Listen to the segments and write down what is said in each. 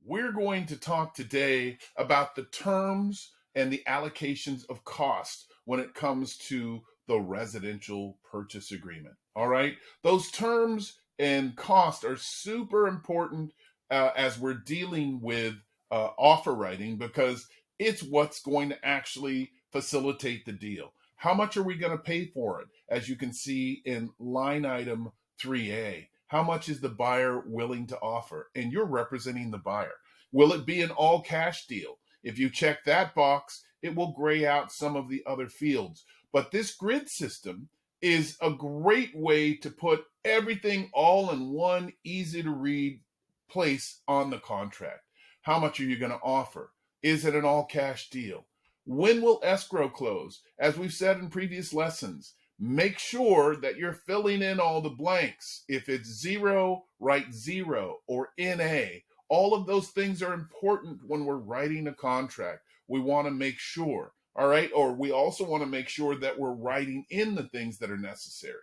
We're going to talk today about the terms and the allocations of cost when it comes to the residential purchase agreement. All right. Those terms and cost are super important as we're dealing with offer writing because it's what's going to actually facilitate the deal. How much are we going to pay for it? As you can see in line item 3A. How much is the buyer willing to offer? And you're representing the buyer. Will it be an all cash deal? If you check that box, it will gray out some of the other fields. But this grid system is a great way to put everything all in one easy to read place on the contract. How much are you going to offer? Is it an all cash deal? When will escrow close? As we've said in previous lessons, make sure that you're filling in all the blanks. If it's 0, write 0 or NA. All of those things are important when we're writing a contract. We want to make sure, all right? Or we also want to make sure that we're writing in the things that are necessary.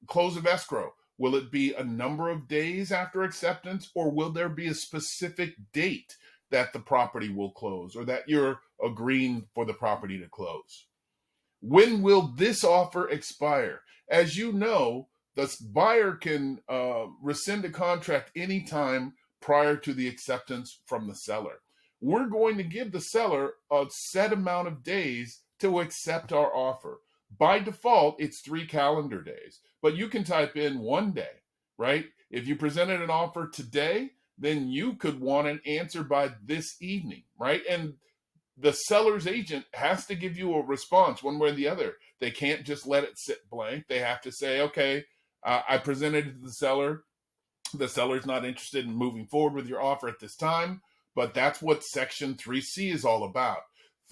Close of escrow. Will it be a number of days after acceptance, or will there be a specific date that the property will close or that you're agreeing for the property to close? When will this offer expire? As you know, the buyer can rescind a contract anytime prior to the acceptance from the seller. We're going to give the seller a set amount of days to accept our offer. By default, it's 3 calendar days, but you can type in 1 day, right? If you presented an offer today, then you could want an answer by this evening, right? And the seller's agent has to give you a response one way or the other. They can't just let it sit blank. They have to say, okay, I presented it to the seller. The seller's not interested in moving forward with your offer at this time, but that's what section 3C is all about.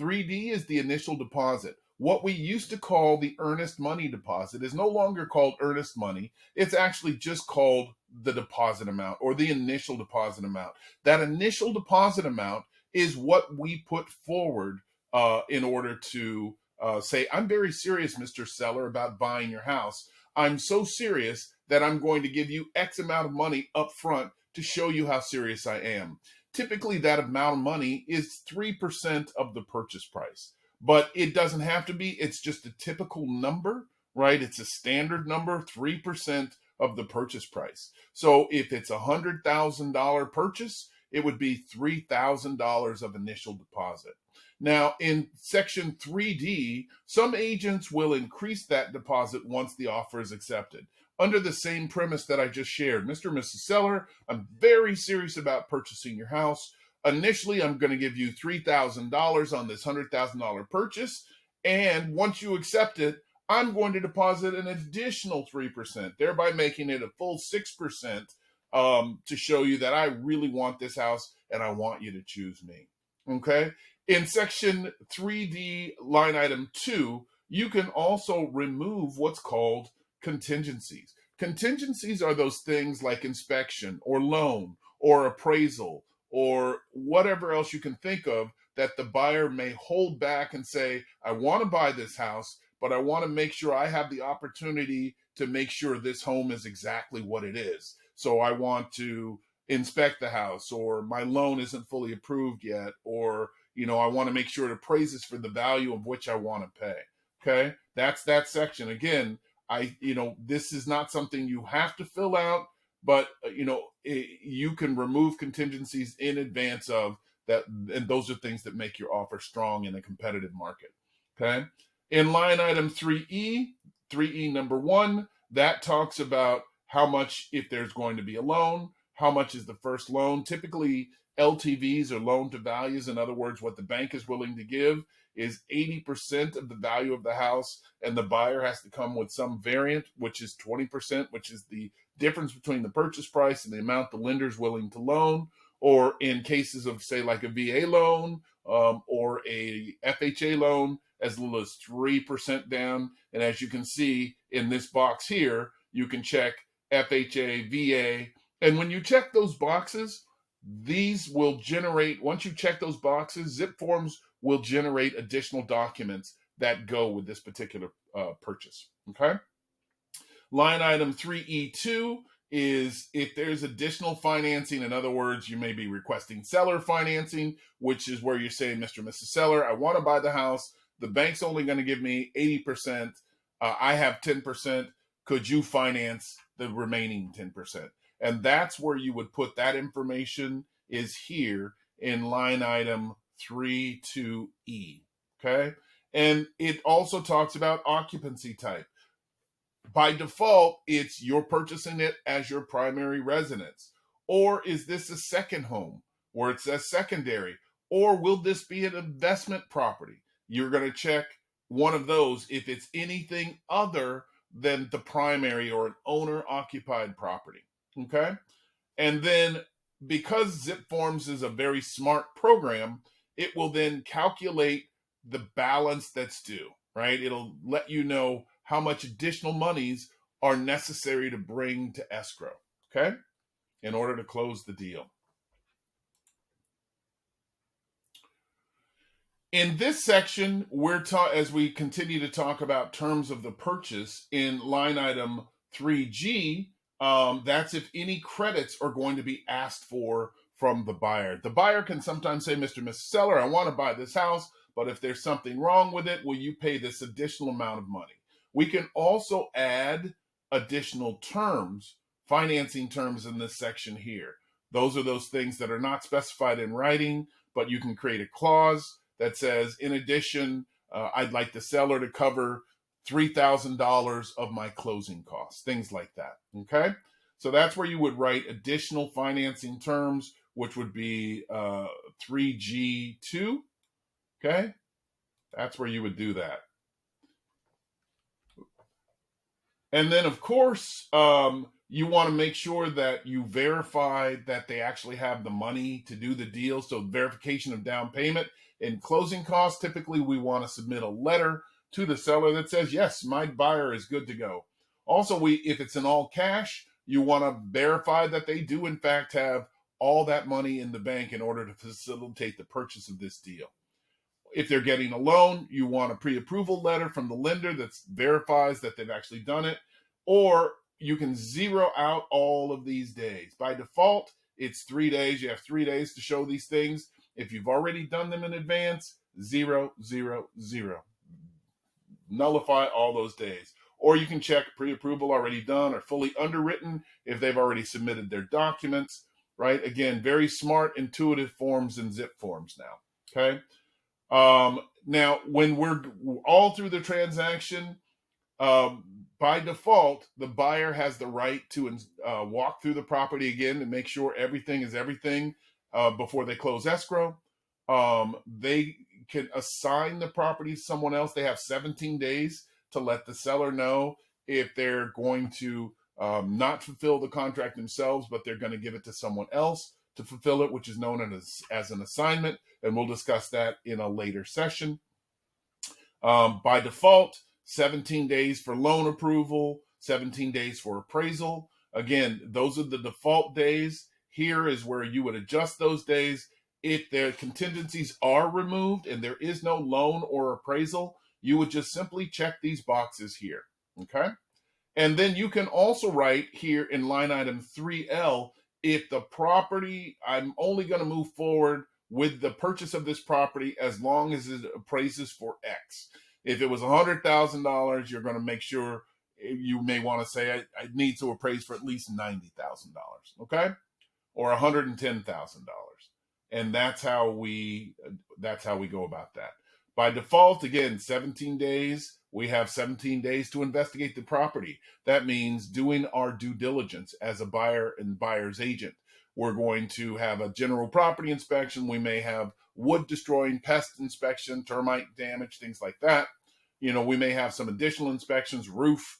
3D is the initial deposit. What we used to call the earnest money deposit is no longer called earnest money. It's actually just called the deposit amount or the initial deposit amount. That initial deposit amount is what we put forward in order to say, I'm very serious, Mr. Seller, about buying your house. I'm so serious that I'm going to give you X amount of money up front to show you how serious I am. Typically, that amount of money is 3% of the purchase price, but it doesn't have to be. It's just a typical number, right? It's a standard number, 3% of the purchase price. So if it's $100,000 purchase, it would be $3,000 of initial deposit. Now, in section 3D, some agents will increase that deposit once the offer is accepted, under the same premise that I just shared. Mr. and Mrs. Seller, I'm very serious about purchasing your house. Initially, I'm going to give you $3,000 on this $100,000 purchase. And once you accept it, I'm going to deposit an additional 3%, thereby making it a full 6% to show you that I really want this house and I want you to choose me. Okay. In section 3D, line item 2, you can also remove what's called contingencies. Contingencies are those things like inspection or loan or appraisal or whatever else you can think of that the buyer may hold back and say, I want to buy this house, but I want to make sure I have the opportunity to make sure this home is exactly what it is. So I want to inspect the house, or my loan isn't fully approved yet, or I want to make sure it appraises for the value of which I want to pay. Okay, that's that section. Again, this is not something you have to fill out, but you can remove contingencies in advance of that, and those are things that make your offer strong in a competitive market. Okay, in line item 3E number 1, that talks about how much, if there's going to be a loan, how much is the first loan. Typically, LTVs or loan to values, in other words, what the bank is willing to give, is 80% of the value of the house, and the buyer has to come with some variant, which is 20%, which is the difference between the purchase price and the amount the lender is willing to loan. Or in cases of, say, like a VA loan or a FHA loan, as little as 3% down. And as you can see in this box here, you can check FHA, VA. And when you check those boxes, these will generate, once you check those boxes, zip forms will generate additional documents that go with this particular purchase. Okay. Line item 3E2 is if there's additional financing. In other words, you may be requesting seller financing, which is where you're saying, Mr. and Mrs. Seller, I want to buy the house. The bank's only going to give me 80%. I have 10%. Could you finance the remaining 10%? And that's where you would put that information, is here in line item 32E. Okay. And it also talks about occupancy type. By default, it's you're purchasing it as your primary residence. Or is this a second home where it says secondary? Or will this be an investment property? You're going to check one of those if it's anything other than the primary or an owner occupied property. Okay. And then because Zip Forms is a very smart program, it will then calculate the balance that's due, right? It'll let you know how much additional monies are necessary to bring to escrow, okay, in order to close the deal. In this section, as we continue to talk about terms of the purchase in line item 3G, that's if any credits are going to be asked for from the buyer. The buyer can sometimes say, Mr. and Mrs. Seller, I want to buy this house, but if there's something wrong with it, will you pay this additional amount of money? We can also add additional terms, financing terms in this section here. Those are those things that are not specified in writing, but you can create a clause that says, in addition, I'd like the seller to cover $3,000 of my closing costs, things like that, okay? So that's where you would write additional financing terms, which would be 3G2, okay? That's where you would do that. And then, of course, you want to make sure that you verify that they actually have the money to do the deal. So verification of down payment and closing costs. Typically, we want to submit a letter to the seller that says, yes, my buyer is good to go. Also, if it's an all cash, you want to verify that they do, in fact, have all that money in the bank in order to facilitate the purchase of this deal. If they're getting a loan, you want a pre-approval letter from the lender that verifies that they've actually done it. Or you can zero out all of these days. By default, it's 3 days. You have 3 days to show these things. If you've already done them in advance, 0, 0, 0. Nullify all those days. Or you can check pre-approval already done or fully underwritten if they've already submitted their documents, right? Again, very smart, intuitive forms and Zip Forms now, okay? Now, when we're all through the transaction, by default, the buyer has the right to walk through the property again to make sure everything is everything before they close escrow. They can assign the property to someone else. They have 17 days to let the seller know if they're going to not fulfill the contract themselves, but they're going to give it to someone else to fulfill it, which is known as an assignment. And we'll discuss that in a later session. By default, 17 days for loan approval, 17 days for appraisal. Again, those are the default days. Here is where you would adjust those days. If their contingencies are removed and there is no loan or appraisal, you would just simply check these boxes here, okay? And then you can also write here in line item 3L, if the property, I'm only going to move forward with the purchase of this property as long as it appraises for X. If it was $100,000, you're going to make sure, you may want to say, I need to appraise for at least $90,000, okay? Or $110,000. And that's how we go about that. By default, again, 17 days. We have 17 days to investigate the property. That means doing our due diligence as a buyer and buyer's agent. We're going to have a general property inspection. We may have wood destroying, pest inspection, termite damage, things like that. You know, we may have some additional inspections, roof,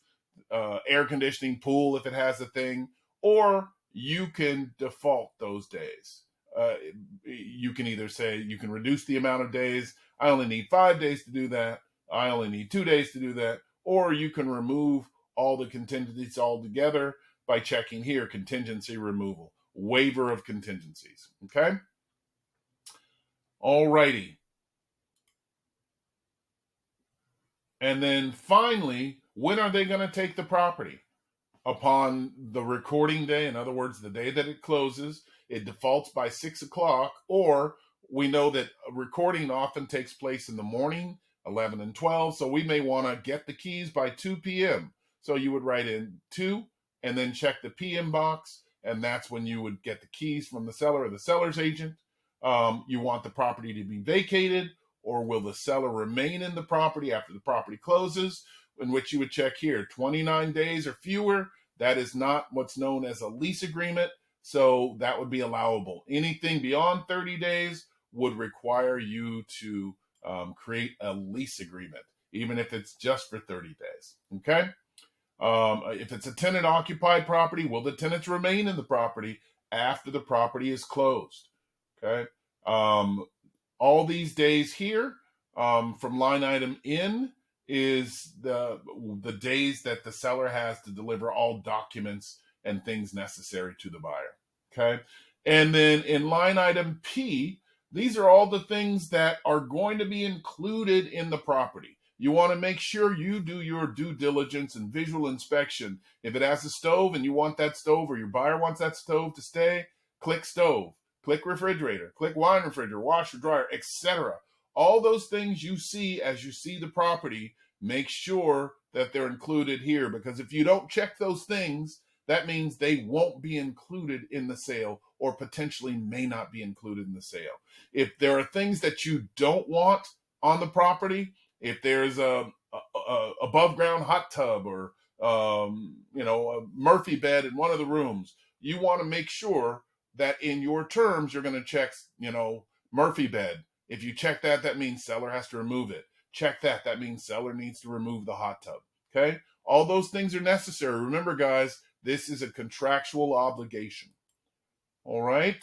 air conditioning, pool, if it has a thing, or you can default those days. You can either say you can reduce the amount of days. I only need 5 days to do that. I only need 2 days to do that. Or you can remove all the contingencies altogether by checking here, contingency removal, waiver of contingencies, okay? All righty. And then finally, when are they going to take the property? upon the recording day, in other words, the day that it closes, it defaults by 6 o'clock, or we know that recording often takes place in the morning, 11 and 12. So we may want to get the keys by 2 p.m. So you would write in 2 and then check the PM box. And that's when you would get the keys from the seller or the seller's agent. You want the property to be vacated, or will the seller remain in the property after the property closes? In which you would check here 29 days or fewer. That is not what's known as a lease agreement. So that would be allowable. Anything beyond 30 days would require you to create a lease agreement, even if it's just for 30 days. Okay. If it's a tenant occupied property, will the tenants remain in the property after the property is closed? Okay. All these days here from line item in is the days that the seller has to deliver all documents and things necessary to the buyer. Okay. And then in line item P, these are all the things that are going to be included in the property. You want to make sure you do your due diligence and visual inspection. If it has a stove and you want that stove, or your buyer wants that stove to stay, click stove, click refrigerator, click wine refrigerator, washer, dryer, etc. All those things you see as you see the property, make sure that they're included here, because if you don't check those things, that means they won't be included in the sale, or potentially may not be included in the sale. If there are things that you don't want on the property, if there's a above ground hot tub, or a Murphy bed in one of the rooms, you want to make sure that in your terms you're going to check Murphy bed. If you check that, that means seller has to remove it. Check that, that means seller needs to remove the hot tub. Okay, all those things are necessary. Remember, guys, this is a contractual obligation. All right.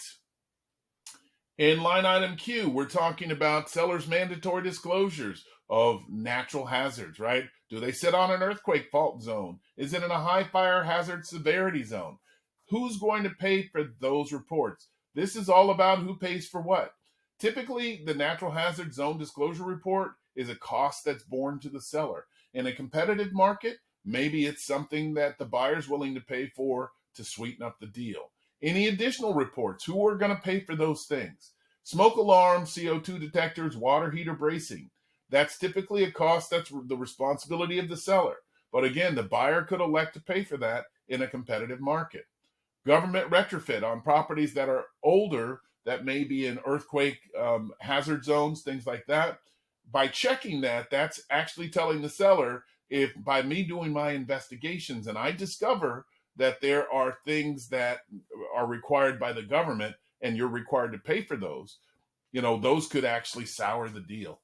In line item Q, we're talking about seller's mandatory disclosures of natural hazards, right? Do they sit on an earthquake fault zone? Is it in a high fire hazard severity zone? Who's going to pay for those reports? This is all about who pays for what. Typically, the natural hazard zone disclosure report is a cost that's borne to the seller. In a competitive market, maybe it's something that the buyer's willing to pay for to sweeten up the deal. Any additional reports? Who are going to pay for those things? Smoke alarm, CO2 detectors, water heater bracing. That's typically a cost that's the responsibility of the seller. But again, the buyer could elect to pay for that in a competitive market. Government retrofit on properties that are older, that may be in earthquake hazard zones, things like that. By checking that, that's actually telling the seller, if by me doing my investigations and I discover that there are things that are required by the government and you're required to pay for those, those could actually sour the deal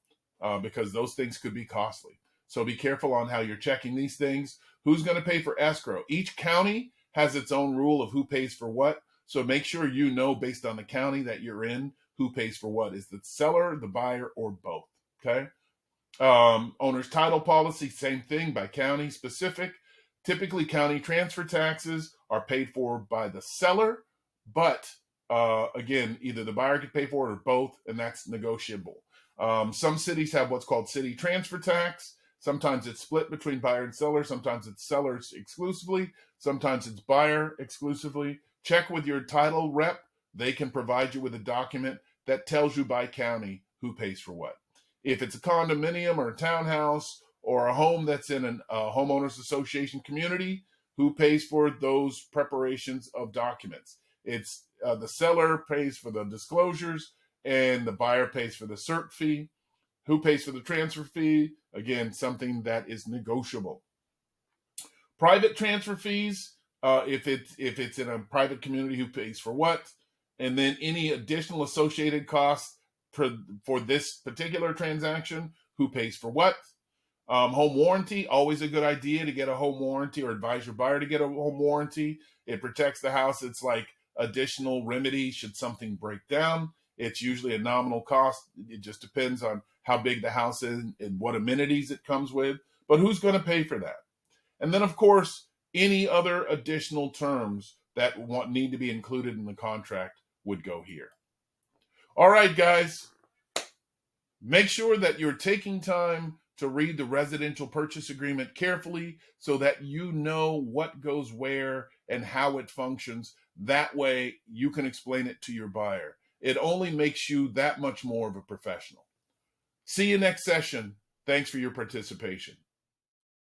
because those things could be costly. So be careful on how you're checking these things. Who's going to pay for escrow? Each county has its own rule of who pays for what. So make sure you know, based on the county that you're in, who pays for what. Is the seller, the buyer, or both? Okay. Owner's title policy, same thing, by county specific. Typically, county transfer taxes are paid for by the seller, but again, either the buyer could pay for it or both, and that's negotiable. Some cities have what's called city transfer tax. Sometimes it's split between buyer and seller. Sometimes it's sellers exclusively. Sometimes it's buyer exclusively. Check with your title rep. They can provide you with a document that tells you by county who pays for what. If it's a condominium or a townhouse or a home that's in a homeowners association community, who pays for those preparations of documents? It's the seller pays for the disclosures and the buyer pays for the cert fee. Who pays for the transfer fee? Again, something that is negotiable. Private transfer fees, if it's in a private community, who pays for what? And then any additional associated costs for this particular transaction, who pays for what? Home warranty, always a good idea to get a home warranty, or advise your buyer to get a home warranty. It protects the house. It's like additional remedy should something break down. It's usually a nominal cost. It just depends on how big the house is and what amenities it comes with. But who's going to pay for that? And then, of course, any other additional terms that need to be included in the contract would go here. All right, guys. Make sure that you're taking time to read the residential purchase agreement carefully so that you know what goes where and how it functions. That way you can explain it to your buyer. It only makes you that much more of a professional. See you next session. Thanks for your participation.